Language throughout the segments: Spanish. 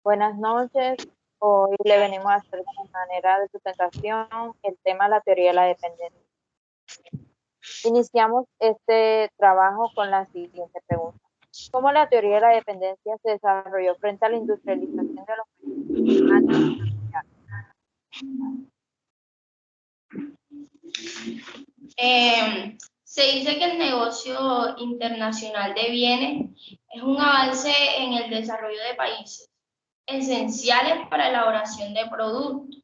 Buenas noches. Hoy le venimos a hacer de manera de sustentación el tema la teoría de la dependencia. Iniciamos este trabajo con la siguiente pregunta. ¿Cómo la teoría de la dependencia se desarrolló frente a la industrialización de los países antes? Se dice que el negocio internacional de bienes es un avance en el desarrollo de países esenciales para la elaboración de productos.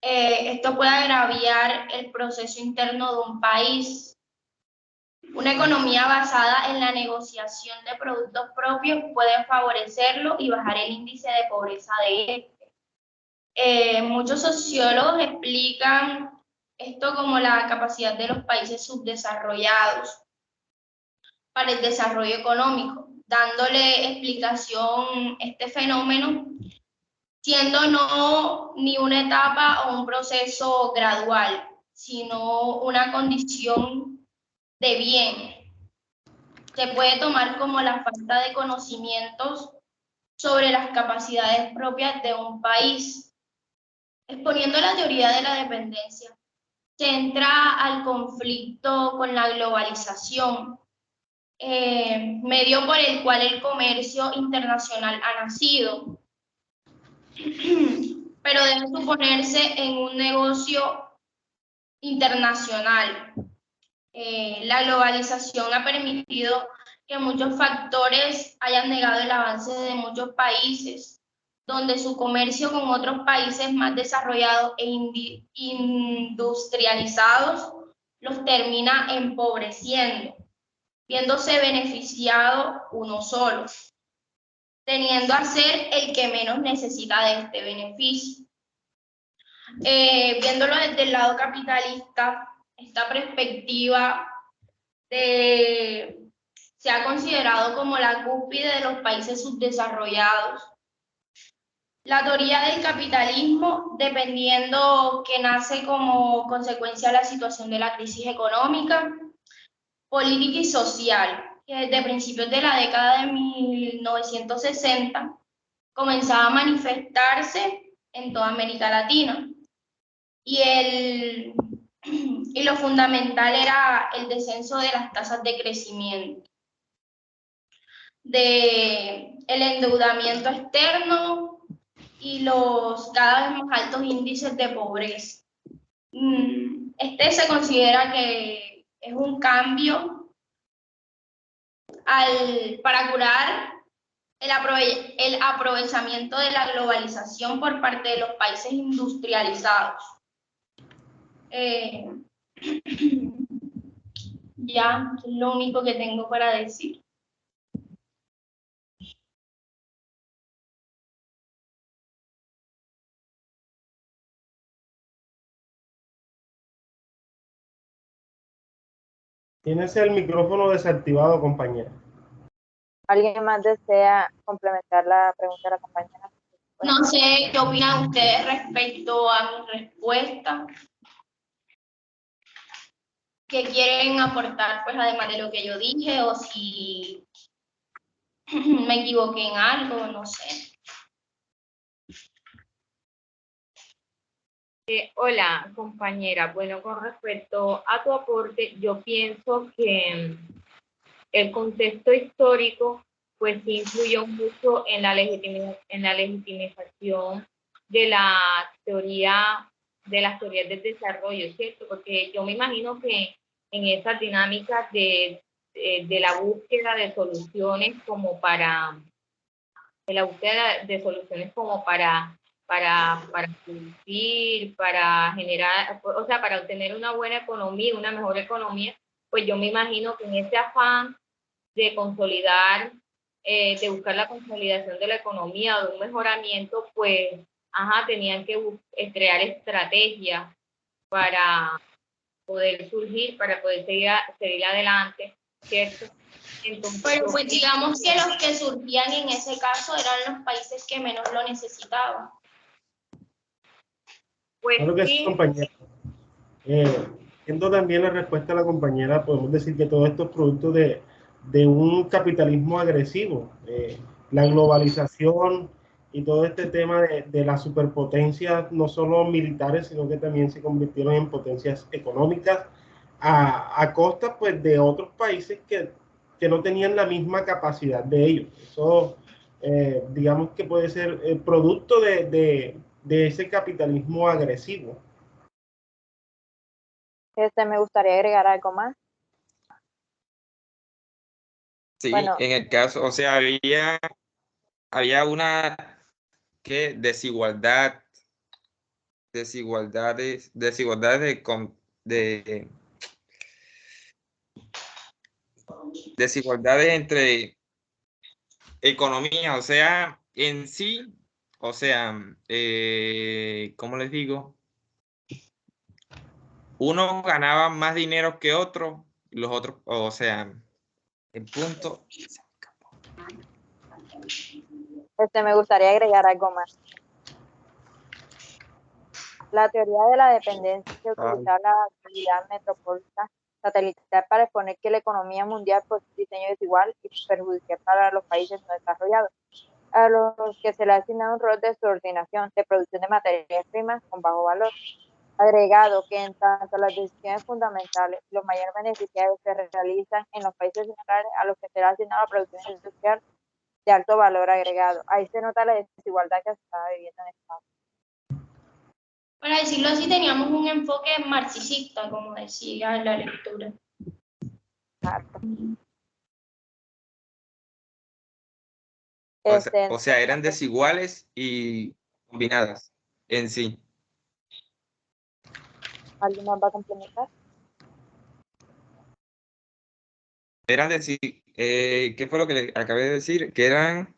Esto puede agraviar el proceso interno de un país. Una economía basada en la negociación de productos propios puede favorecerlo y bajar el índice de pobreza de este. Muchos sociólogos explican esto como la capacidad de los países subdesarrollados para el desarrollo económico, dándole explicación a este fenómeno, siendo no ni una etapa o un proceso gradual, sino una condición de bien. Se puede tomar como la falta de conocimientos sobre las capacidades propias de un país. Exponiendo la teoría de la dependencia, se entra al conflicto con la globalización, medio por el cual el comercio internacional ha nacido, pero debe suponerse en un negocio internacional. La globalización ha permitido que muchos factores hayan negado el avance de muchos países, donde su comercio con otros países más desarrollados e industrializados los termina empobreciendo, viéndose beneficiado uno solo, teniendo a ser el que menos necesita de este beneficio. Viéndolo desde el lado capitalista, esta perspectiva se ha considerado como la cúspide de los países subdesarrollados. La teoría del capitalismo, dependiendo que nace como consecuencia de la situación de la crisis económica, política y social, que desde principios de la década de 1960 comenzaba a manifestarse en toda América Latina. Y lo fundamental era el descenso de las tasas de crecimiento, el endeudamiento externo y los cada vez más altos índices de pobreza. Este se considera que es un cambio para curar el aprovechamiento de la globalización por parte de los países industrializados. Ya, es lo único que tengo para decir. Tienes el micrófono desactivado, compañera. ¿Alguien más desea complementar la pregunta de la compañera? No sé qué opinan ustedes respecto a mi respuesta. ¿Qué quieren aportar, pues, además de lo que yo dije? O si me equivoqué en algo, no sé. Hola, compañera. Bueno, con respecto a tu aporte, yo pienso que el contexto histórico pues sí influyó mucho en la legitimización de las teorías del desarrollo, ¿cierto? Porque yo me imagino que en esas dinámicas de la búsqueda de soluciones como para producir, para generar, o sea, para obtener una buena economía, una mejor economía, pues yo me imagino que en ese afán de consolidar, de buscar la consolidación de la economía o de un mejoramiento, pues, tenían que crear estrategias para poder surgir, para poder seguir adelante, ¿cierto? Entonces, pero pues digamos que los que surgían en ese caso eran los países que menos lo necesitaban. Pues Claro que sí, compañera. Viendo también la respuesta de la compañera, podemos decir que todo esto es producto de un capitalismo agresivo. La globalización y todo este tema de las superpotencias, no solo militares, sino que también se convirtieron en potencias económicas a costa pues, de otros países que no tenían la misma capacidad de ellos. Eso, digamos que puede ser producto de ese capitalismo agresivo. Me gustaría agregar algo más. Sí, Bueno, en el caso, o sea, había una desigualdades desigualdades entre economías, o sea, en sí, o sea, ¿cómo les digo? Uno ganaba más dinero que otro, los otros, o sea, el punto. me gustaría agregar algo más. La teoría de la dependencia utiliza la actualidad metropolitana satelital para exponer que la economía mundial posee un diseño desigual y perjudicial para los países no desarrollados, a los que se le ha asignado un rol de subordinación de producción de materias primas con bajo valor agregado, que en tanto las decisiones fundamentales, los mayores beneficiarios se realizan en los países similares a los que se le ha asignado la producción industrial de alto valor agregado. Ahí se nota la desigualdad que se está viviendo en el Estado. Para decirlo así, teníamos un enfoque marxista, como decía en la lectura. Exacto. O sea, eran desiguales y combinadas en sí. ¿Alguien más va a complementar? Eran ¿qué fue lo que le acabé de decir? Que eran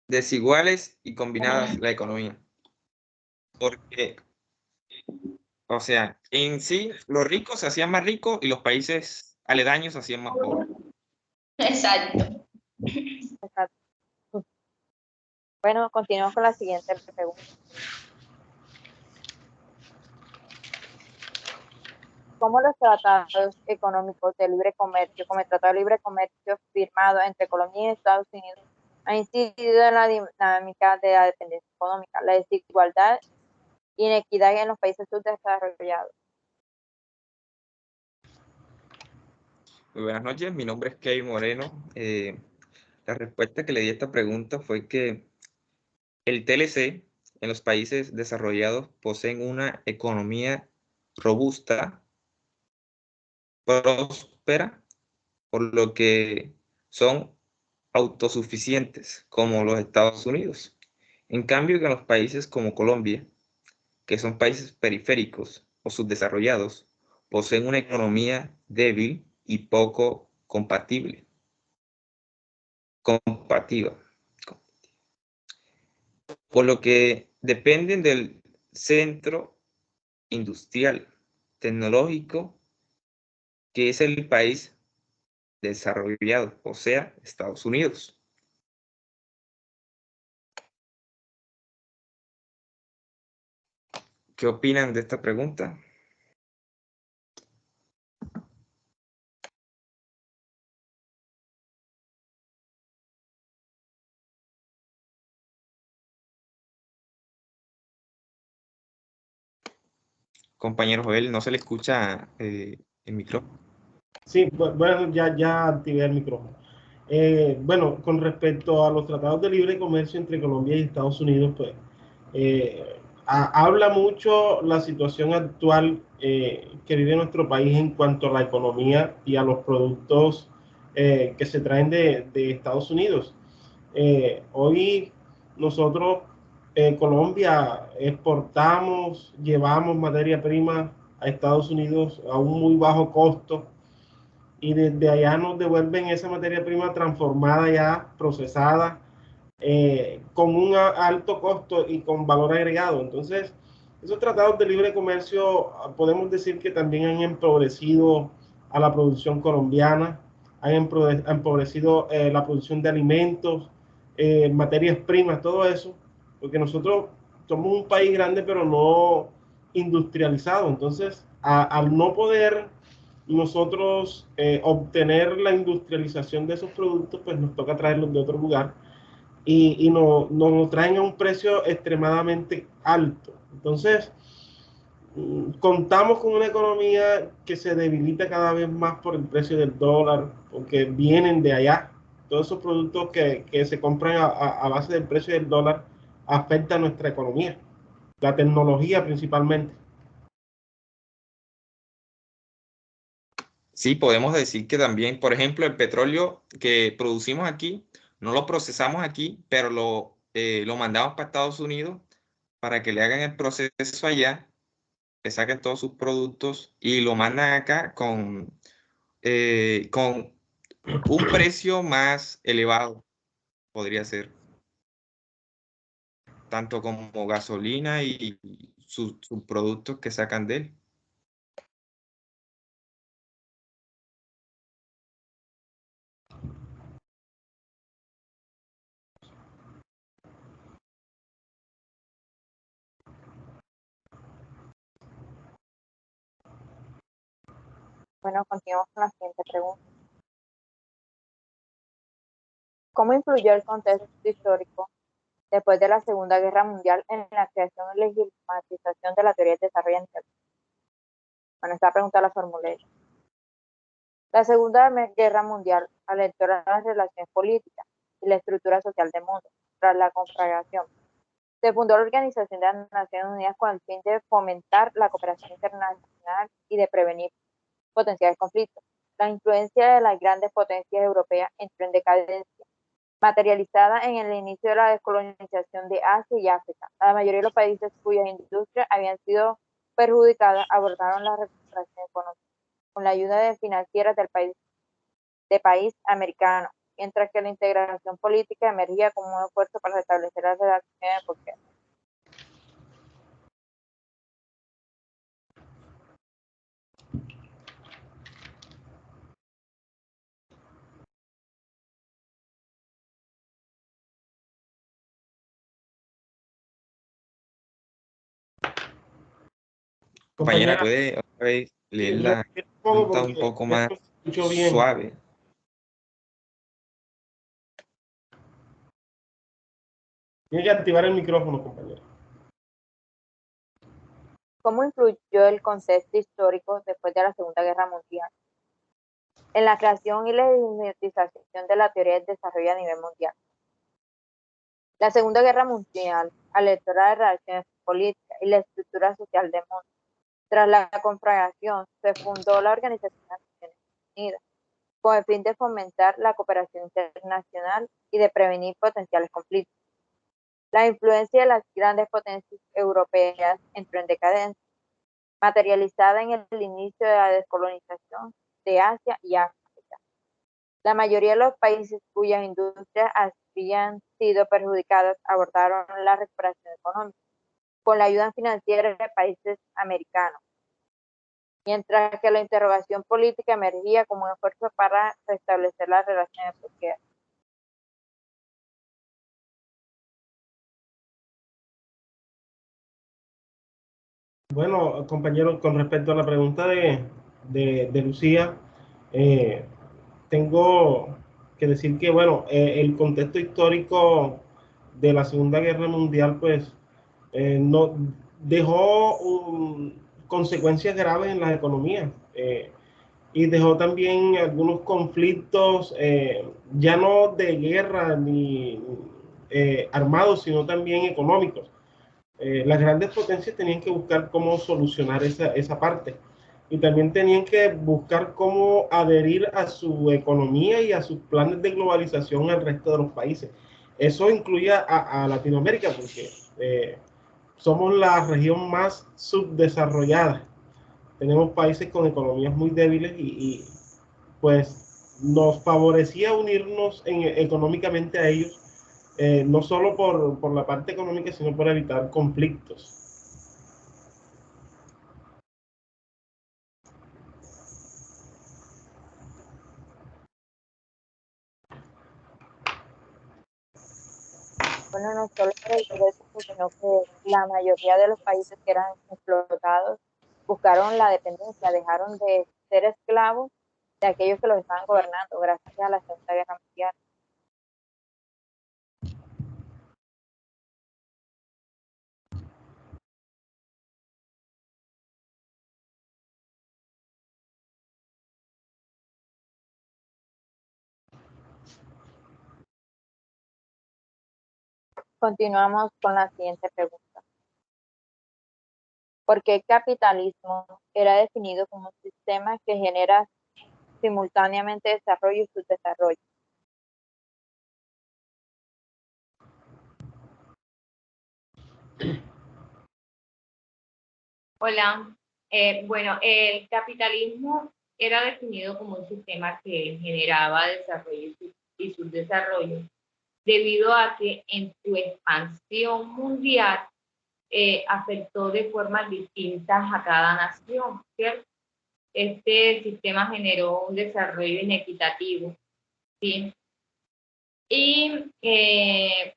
desiguales y combinadas la economía. Porque, o sea, en sí, los ricos se hacían más ricos y los países aledaños se hacían más pobres. Exacto. Exacto. Bueno, continuamos con la siguiente pregunta. ¿Cómo los tratados económicos de libre comercio, como el Tratado de Libre Comercio firmado entre Colombia y Estados Unidos, ha incidido en la dinámica de la dependencia económica, la desigualdad e inequidad en los países subdesarrollados? Muy buenas noches, mi nombre es Kevin Moreno. La respuesta que le di a esta pregunta fue que el TLC en los países desarrollados poseen una economía robusta, próspera, por lo que son autosuficientes como los Estados Unidos. En cambio, que en los países como Colombia, que son países periféricos o subdesarrollados, poseen una economía débil y poco compatible. Por lo que dependen del centro industrial, tecnológico, que es el país desarrollado, o sea, Estados Unidos. ¿Qué opinan de esta pregunta? Compañero Joel, no se le escucha el micrófono. Sí, bueno, ya activé el micrófono. Bueno, con respecto a los tratados de libre comercio entre Colombia y Estados Unidos, pues habla mucho la situación actual que vive nuestro país en cuanto a la economía y a los productos que se traen de Estados Unidos. Hoy nosotros, Colombia, exportamos, llevamos materia prima a Estados Unidos a un muy bajo costo y desde allá nos devuelven esa materia prima transformada ya, procesada, con un alto costo y con valor agregado. Entonces, esos tratados de libre comercio podemos decir que también han empobrecido a la producción colombiana, han empobrecido la producción de alimentos, materias primas, todo eso, porque nosotros somos un país grande pero no industrializado. Entonces, al no poder nosotros obtener la industrialización de esos productos, pues nos toca traerlos de otro lugar y nos lo traen a un precio extremadamente alto. Entonces, contamos con una economía que se debilita cada vez más por el precio del dólar, porque vienen de allá. Todos esos productos que se compran a base del precio del dólar afectan a nuestra economía, la tecnología principalmente. Sí, podemos decir que también, por ejemplo, el petróleo que producimos aquí, no lo procesamos aquí, pero lo mandamos para Estados Unidos para que le hagan el proceso allá, que saquen todos sus productos y lo mandan acá con un precio más elevado, podría ser, tanto como gasolina y sus productos que sacan de él. Bueno, continuamos con la siguiente pregunta. ¿Cómo influyó el contexto histórico después de la Segunda Guerra Mundial en la creación y legitimatización de la teoría del desarrollo integral? Bueno, esta pregunta la formulé. La Segunda Guerra Mundial alentó las relaciones políticas y la estructura social del mundo. Tras la conflagración, se fundó la Organización de las Naciones Unidas con el fin de fomentar la cooperación internacional y de prevenir potenciales conflictos. La influencia de las grandes potencias europeas entró en decadencia, materializada en el inicio de la descolonización de Asia y África. La mayoría de los países cuyas industrias habían sido perjudicadas abordaron la recuperación económica con la ayuda financiera del país americano, mientras que la integración política emergía como un esfuerzo para restablecer las relaciones de poder. Compañera, ¿puede otra vez leer la pregunta un poco más suave? Tiene que activar el micrófono, compañero. ¿Cómo influyó el contexto histórico después de la Segunda Guerra Mundial en la creación y legitimatización de la teoría del desarrollo a nivel mundial? La Segunda Guerra Mundial alentó las relaciones políticas y la estructura social del mundo. Tras la conflagración, se fundó la Organización de las Naciones Unidas con el fin de fomentar la cooperación internacional y de prevenir potenciales conflictos. La influencia de las grandes potencias europeas entró en decadencia, materializada en el inicio de la descolonización de Asia y África. La mayoría de los países cuyas industrias habían sido perjudicadas abordaron la recuperación económica con la ayuda financiera de países americanos, mientras que la interrogación política emergía como un esfuerzo para restablecer las relaciones de poder. Bueno, compañero, con respecto a la pregunta de Lucía, tengo que decir que, bueno, el contexto histórico de la Segunda Guerra Mundial, pues, no, dejó consecuencias graves en las economías y dejó también algunos conflictos, ya no de guerra ni armados, sino también económicos. Las grandes potencias tenían que buscar cómo solucionar esa parte y también tenían que buscar cómo adherir a su economía y a sus planes de globalización al resto de los países. Eso incluye a Latinoamérica porque somos la región más subdesarrollada. Tenemos países con economías muy débiles pues nos favorecía unirnos económicamente a ellos, no solo por la parte económica, sino por evitar conflictos. Bueno, no solo por el eso, sino que la mayoría de los países que eran explotados buscaron la dependencia, dejaron de ser esclavos de aquellos que los estaban gobernando gracias a la Segunda Guerra Mundial. Continuamos con la siguiente pregunta. ¿Por qué el capitalismo era definido como un sistema que genera simultáneamente desarrollo y subdesarrollo? Hola. Bueno, el capitalismo era definido como un sistema que generaba desarrollo y subdesarrollo, debido a que en su expansión mundial afectó de formas distintas a cada nación, ¿cierto? Este sistema generó un desarrollo inequitativo, ¿sí? Y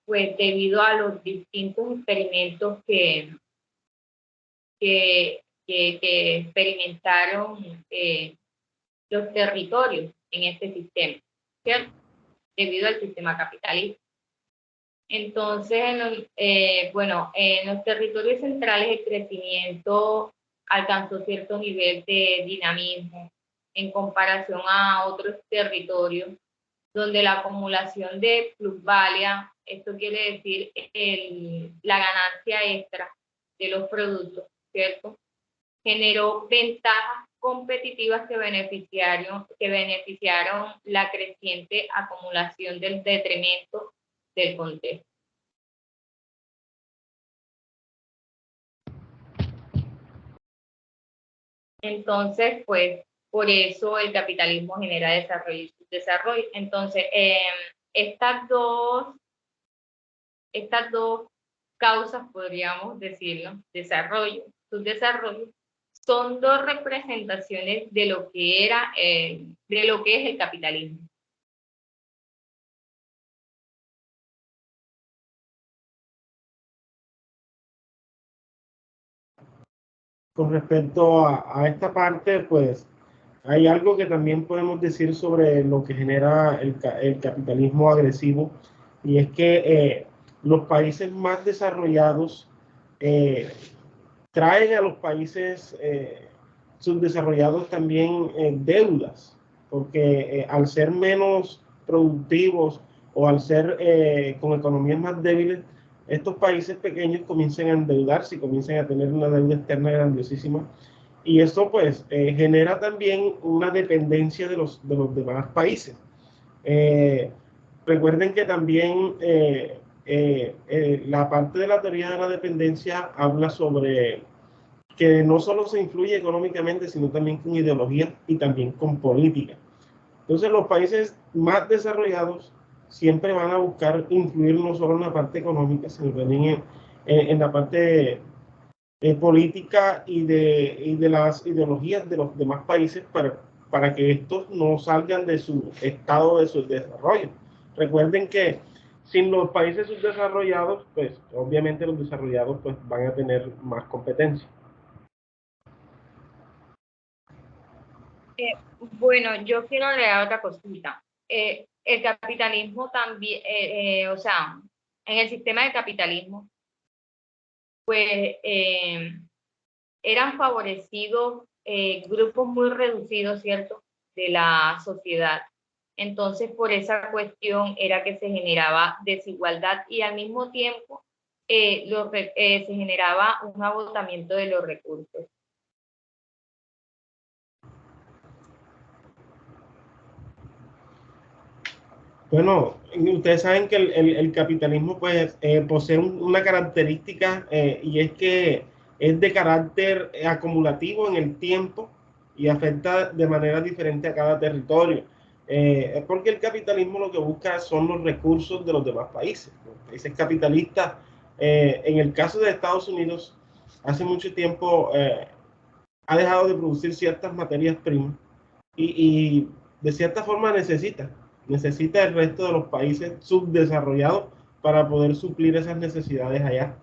pues debido a los distintos experimentos que experimentaron los territorios en este sistema, ¿cierto? Debido al sistema capitalista. Entonces, en los territorios centrales el crecimiento alcanzó cierto nivel de dinamismo en comparación a otros territorios donde la acumulación de plusvalía, esto quiere decir la ganancia extra de los productos, ¿cierto? Generó ventajas competitivas que beneficiaron la creciente acumulación del detrimento del contexto. Entonces, pues, por eso el capitalismo genera desarrollo y subdesarrollo. Entonces, estas dos causas, podríamos decirlo, desarrollo, subdesarrollo, son dos representaciones de lo que es el capitalismo. Con respecto a esta parte, pues hay algo que también podemos decir sobre lo que genera el capitalismo agresivo, y es que los países más desarrollados eh, traen a los países subdesarrollados también deudas, porque al ser menos productivos o al ser con economías más débiles, estos países pequeños comienzan a endeudarse y comienzan a tener una deuda externa grandiosísima. Y eso pues genera también una dependencia de los demás países. Eh, Recuerden que también la parte de la teoría de la dependencia habla sobre que no solo se influye económicamente, sino también con ideología y también con política. Entonces, los países más desarrollados siempre van a buscar influir no solo en la parte económica, sino también en la parte política y de las ideologías de los demás países para que estos no salgan de su estado de su desarrollo. Recuerden que sin los países subdesarrollados, pues obviamente los desarrollados pues, van a tener más competencia. Bueno, yo quiero agregar otra cosita. El capitalismo también, o sea, en el sistema de capitalismo, pues eran favorecidos grupos muy reducidos, ¿cierto?, de la sociedad. Entonces, por esa cuestión era que se generaba desigualdad y al mismo tiempo se generaba un agotamiento de los recursos. Bueno, ustedes saben que el capitalismo pues, posee una característica y es que es de carácter acumulativo en el tiempo y afecta de manera diferente a cada territorio. Es porque el capitalismo lo que busca son los recursos de los demás países. Los países capitalistas, en el caso de Estados Unidos, hace mucho tiempo ha dejado de producir ciertas materias primas y de cierta forma necesita el resto de los países subdesarrollados para poder suplir esas necesidades allá.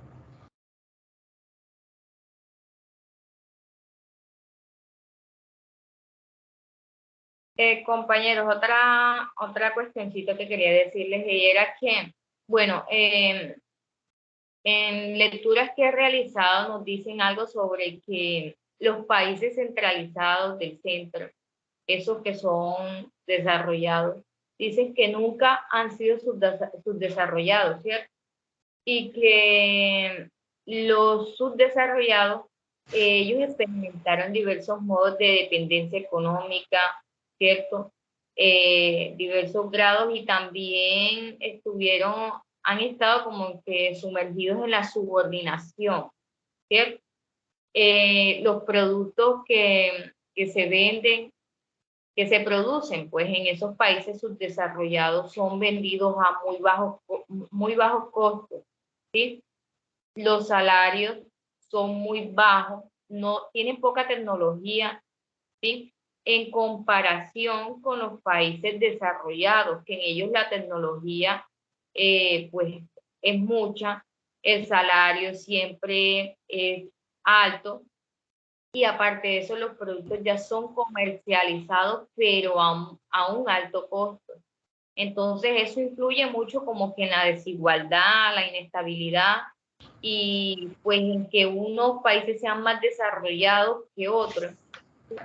Compañeros, otra cuestioncita que quería decirles era que, bueno, en lecturas que he realizado nos dicen algo sobre que los países centralizados del centro, esos que son desarrollados, dicen que nunca han sido subdesarrollados, ¿cierto? y que los subdesarrollados, ellos experimentaron diversos modos de dependencia económica, ¿cierto? Diversos grados, y también han estado como que sumergidos en la subordinación, ¿cierto? Los productos que se venden, que se producen pues en esos países subdesarrollados, son vendidos a muy bajos costos, ¿sí? Los salarios son muy bajos, no tienen poca tecnología, ¿sí? En comparación con los países desarrollados, que en ellos la tecnología pues es mucha, el salario siempre es alto, y aparte de eso los productos ya son comercializados, pero a un alto costo. Entonces eso influye mucho como que en la desigualdad, la inestabilidad, y pues en que unos países sean más desarrollados que otros.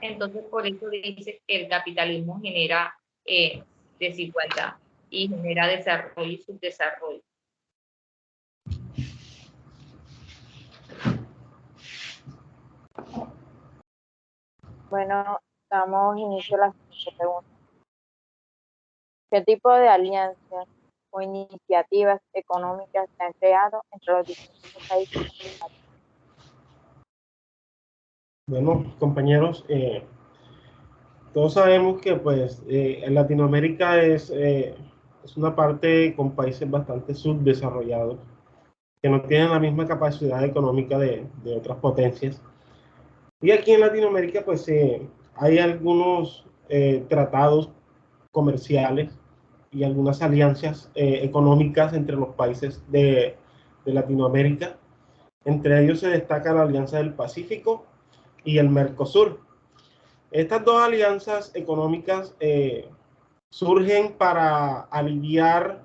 Entonces por eso dice que el capitalismo genera desigualdad y genera desarrollo y subdesarrollo. Bueno, damos inicio a la siguiente pregunta. ¿Qué tipo de alianzas o iniciativas económicas se han creado entre los distintos países? Bueno, compañeros, todos sabemos que pues en Latinoamérica es una parte con países bastante subdesarrollados, que no tienen la misma capacidad económica de otras potencias. Y aquí en Latinoamérica pues hay algunos tratados comerciales y algunas alianzas económicas entre los países de Latinoamérica. Entre ellos se destaca la Alianza del Pacífico y el Mercosur. Estas dos alianzas económicas surgen para aliviar,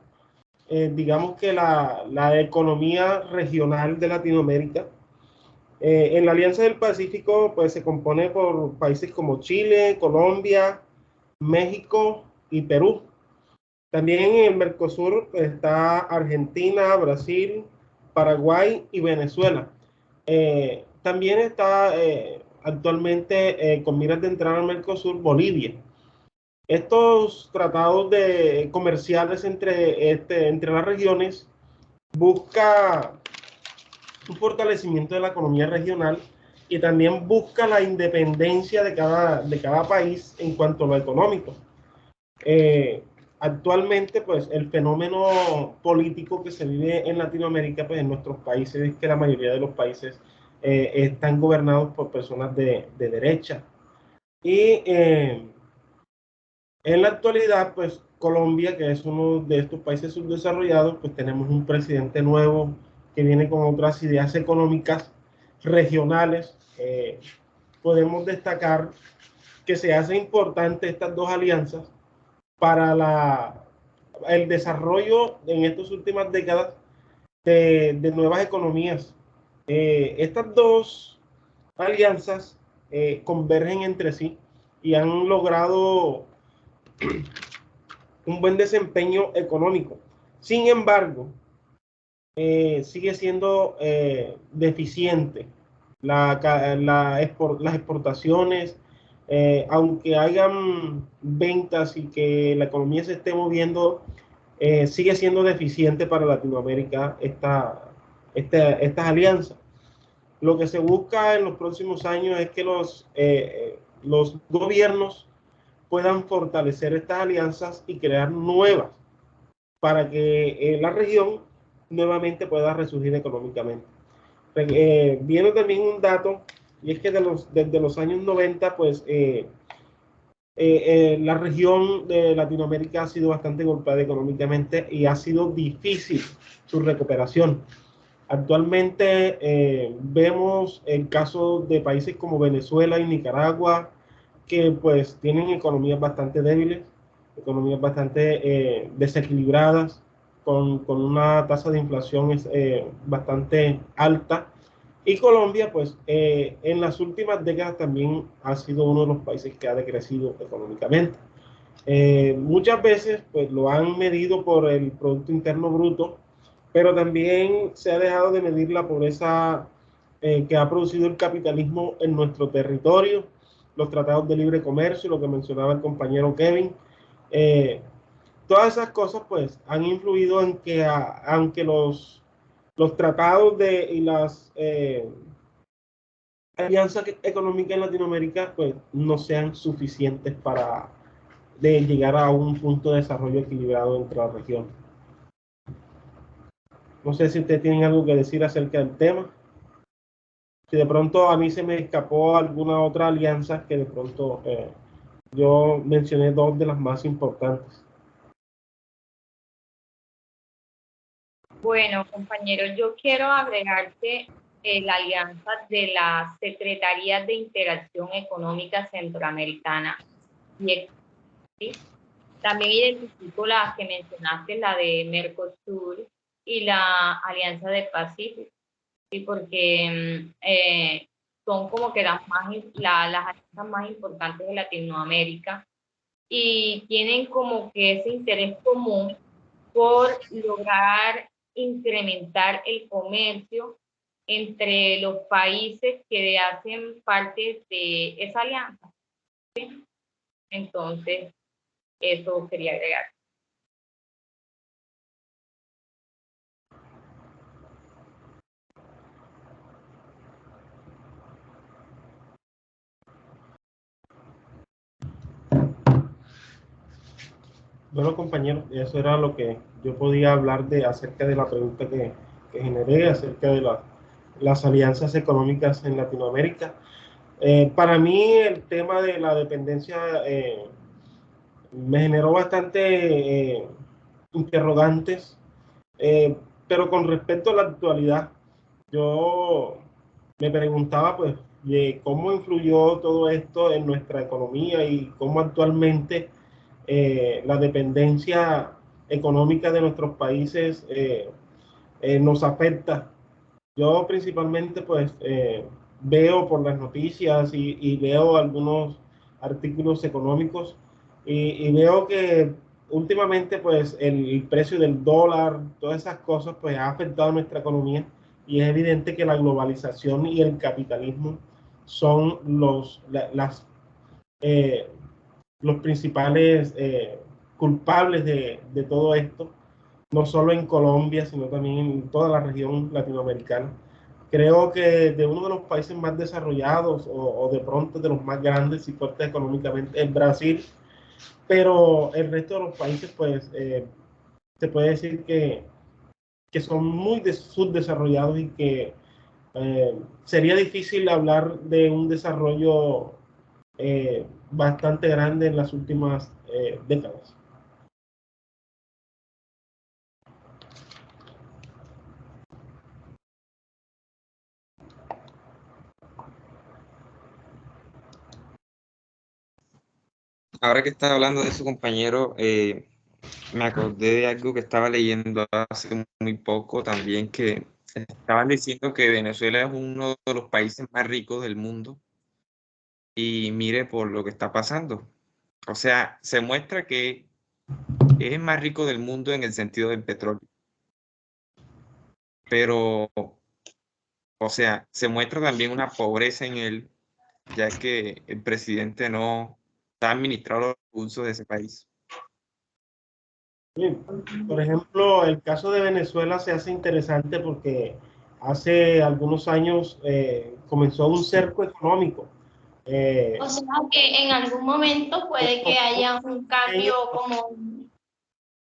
digamos que la economía regional de Latinoamérica. En la Alianza del Pacífico pues se compone por países como Chile, Colombia, México y Perú. También en el Mercosur está Argentina, Brasil, Paraguay y Venezuela. También está actualmente con miras de entrar al Mercosur Bolivia. Estos tratados comerciales entre las regiones busca un fortalecimiento de la economía regional y también busca la independencia de cada país en cuanto a lo económico. Actualmente, pues, el fenómeno político que se vive en Latinoamérica, pues, en nuestros países, es que la mayoría de los países están gobernados por personas de derecha. Y en la actualidad, pues, Colombia, que es uno de estos países subdesarrollados, pues tenemos un presidente nuevo que viene con otras ideas económicas regionales. Podemos destacar que se hace importante estas dos alianzas para el desarrollo en estas últimas décadas de nuevas economías. Estas dos alianzas convergen entre sí y han logrado un buen desempeño económico. Sin embargo, sigue siendo deficiente las exportaciones, aunque hayan ventas y que la economía se esté moviendo, sigue siendo deficiente para Latinoamérica estas alianzas. Lo que se busca en los próximos años es que los gobiernos puedan fortalecer estas alianzas y crear nuevas para que la región nuevamente pueda resurgir económicamente. Viene también un dato, y es que desde los años 90, pues la región de Latinoamérica ha sido bastante golpeada económicamente y ha sido difícil su recuperación. Actualmente vemos el caso de países como Venezuela y Nicaragua, que pues tienen economías bastante débiles, economías bastante desequilibradas, con una tasa de inflación bastante alta. Y Colombia, pues en las últimas décadas también ha sido uno de los países que ha decrecido económicamente. Muchas veces pues lo han medido por el Producto Interno Bruto, pero también se ha dejado de medir la pobreza que ha producido el capitalismo en nuestro territorio, los tratados de libre comercio, lo que mencionaba el compañero Kevin. Todas esas cosas pues han influido en que aunque los tratados y las alianzas económicas en Latinoamérica pues no sean suficientes para llegar a un punto de desarrollo equilibrado entre la región. No sé si ustedes tienen algo que decir acerca del tema. Si de pronto a mí se me escapó alguna otra alianza que de pronto yo mencioné dos de las más importantes. Bueno, compañero, yo quiero agregarte la alianza de la Secretaría de Integración Económica Centroamericana. ¿Sí? También identifico las que mencionaste, la de Mercosur y la Alianza del Pacífico, ¿sí? Porque son como que las alianzas más importantes de Latinoamérica y tienen como que ese interés común por lograr incrementar el comercio entre los países que hacen parte de esa alianza, ¿sí? Entonces, eso quería agregar. Bueno, compañeros, eso era lo que yo podía hablar acerca de la pregunta que generé, acerca de las alianzas económicas en Latinoamérica. Para mí el tema de la dependencia me generó bastante interrogantes, pero con respecto a la actualidad, yo me preguntaba pues de cómo influyó todo esto en nuestra economía y cómo actualmente la dependencia económica de nuestros países nos afecta. Yo principalmente pues veo por las noticias y leo algunos artículos económicos y veo que últimamente pues el precio del dólar, todas esas cosas pues ha afectado a nuestra economía y es evidente que la globalización y el capitalismo son eh, los principales culpables de todo esto, no solo en Colombia, sino también en toda la región latinoamericana. Creo que de uno de los países más desarrollados o de pronto de los más grandes y fuertes económicamente es Brasil, pero el resto de los países pues se puede decir que son muy subdesarrollados y que sería difícil hablar de un desarrollo bastante grande en las últimas décadas. Ahora que estás hablando de eso, compañero, me acordé de algo que estaba leyendo hace muy poco también, que estaban diciendo que Venezuela es uno de los países más ricos del mundo y mire por lo que está pasando. O sea, se muestra que es el más rico del mundo en el sentido del petróleo. Pero, o sea, se muestra también una pobreza en él, ya que el presidente no está administrando los recursos de ese país. Sí. Por ejemplo, el caso de Venezuela se hace interesante porque hace algunos años comenzó un cerco económico. O sea que en algún momento puede que haya un cambio como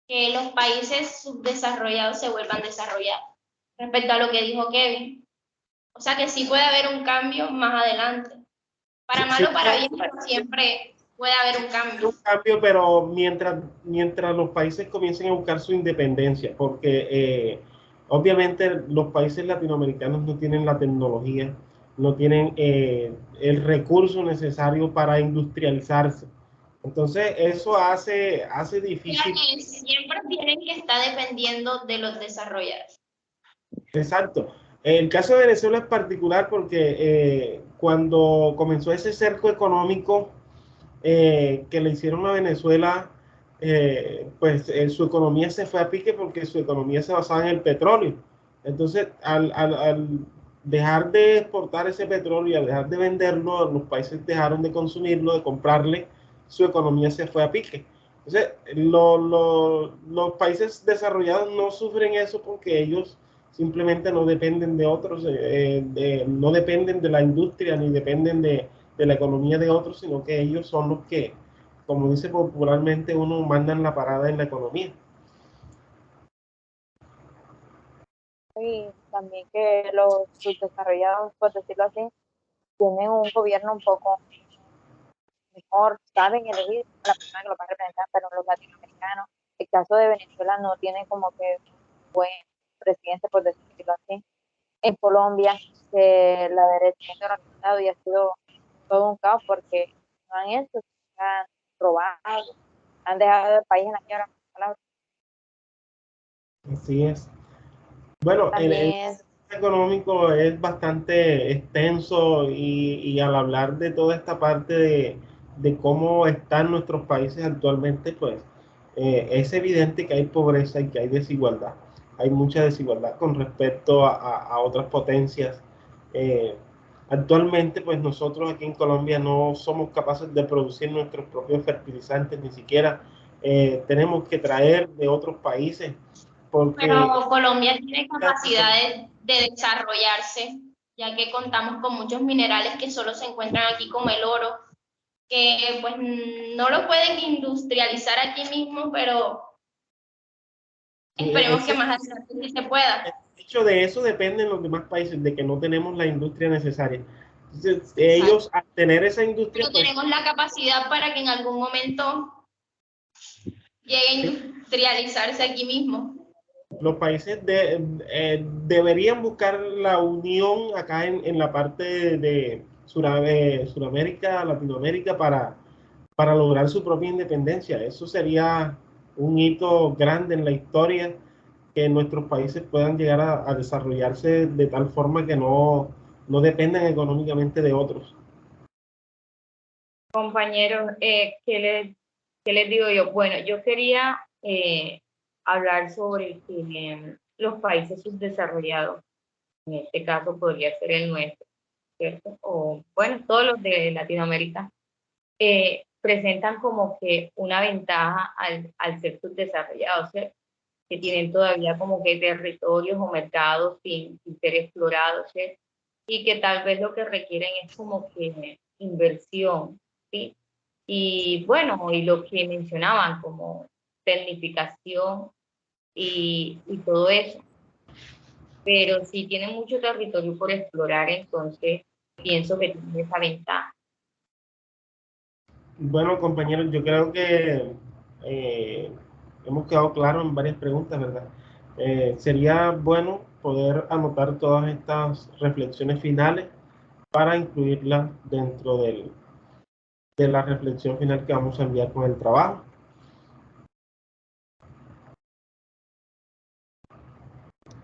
que los países subdesarrollados se vuelvan desarrollados, respecto a lo que dijo Kevin. O sea que sí puede haber un cambio más adelante. Para mal o para bien, pero siempre puede haber un cambio. Un cambio, pero mientras los países comiencen a buscar su independencia, porque obviamente los países latinoamericanos no tienen la tecnología, no tienen el recurso necesario para industrializarse. Entonces, eso hace difícil. Que siempre tienen que estar dependiendo de los desarrollados. Exacto. El caso de Venezuela es particular porque cuando comenzó ese cerco económico que le hicieron a Venezuela, su economía se fue a pique porque su economía se basaba en el petróleo. Entonces, al dejar de exportar ese petróleo y al dejar de venderlo, los países dejaron de consumirlo, de comprarle, su economía se fue a pique. Entonces, los países desarrollados no sufren eso porque ellos simplemente no dependen de otros, no dependen de la industria ni dependen de la economía de otros, sino que ellos son los que, como dice popularmente, uno mandan la parada en la economía. Y también que los subdesarrollados, por decirlo así, tienen un gobierno un poco mejor, saben elegir a la persona que lo va a representar, pero los latinoamericanos, el caso de Venezuela no tiene como que buen presidente, por decirlo así. En Colombia, la derecha ha organizado y ha sido todo un caos porque no han hecho, han robado, han dejado el país en la quiebra. Así es. Bueno, También económico es bastante extenso y al hablar de toda esta parte de cómo están nuestros países actualmente, pues es evidente que hay pobreza y que hay desigualdad. Hay mucha desigualdad con respecto a otras potencias. Eh, Actualmente, pues nosotros aquí en Colombia no somos capaces de producir nuestros propios fertilizantes, ni siquiera tenemos que traer de otros países porque... Pero Colombia tiene capacidad de desarrollarse, ya que contamos con muchos minerales que solo se encuentran aquí, como el oro, que pues no lo pueden industrializar aquí mismo, pero esperemos que más adelante sí se pueda. De hecho, de eso dependen los demás países, de que no tenemos la industria necesaria. Entonces, Exacto. ellos al tener esa industria, Pero pues, tenemos la capacidad para que en algún momento llegue a industrializarse aquí mismo. los países deberían buscar la unión acá en la parte de Sudamérica, Latinoamérica, para lograr su propia independencia. Eso sería un hito grande en la historia, que nuestros países puedan llegar a desarrollarse de tal forma que no dependan económicamente de otros. Compañeros, ¿qué les digo yo? Bueno, yo quería hablar sobre que los países subdesarrollados, en este caso podría ser el nuestro, ¿cierto? O bueno, todos los de Latinoamérica, presentan como que una ventaja al ser subdesarrollados, ¿cierto? Que tienen todavía como que territorios o mercados sin ser explorados, ¿cierto? Y que tal vez lo que requieren es como que inversión, ¿sí? Y bueno, y lo que mencionaban como tecnificación y todo eso. Pero si tienen mucho territorio por explorar, entonces pienso que tienen esa ventaja. Bueno, compañeros, yo creo que hemos quedado claros en varias preguntas, ¿verdad? Sería bueno poder anotar todas estas reflexiones finales para incluirlas dentro de la reflexión final que vamos a enviar con el trabajo.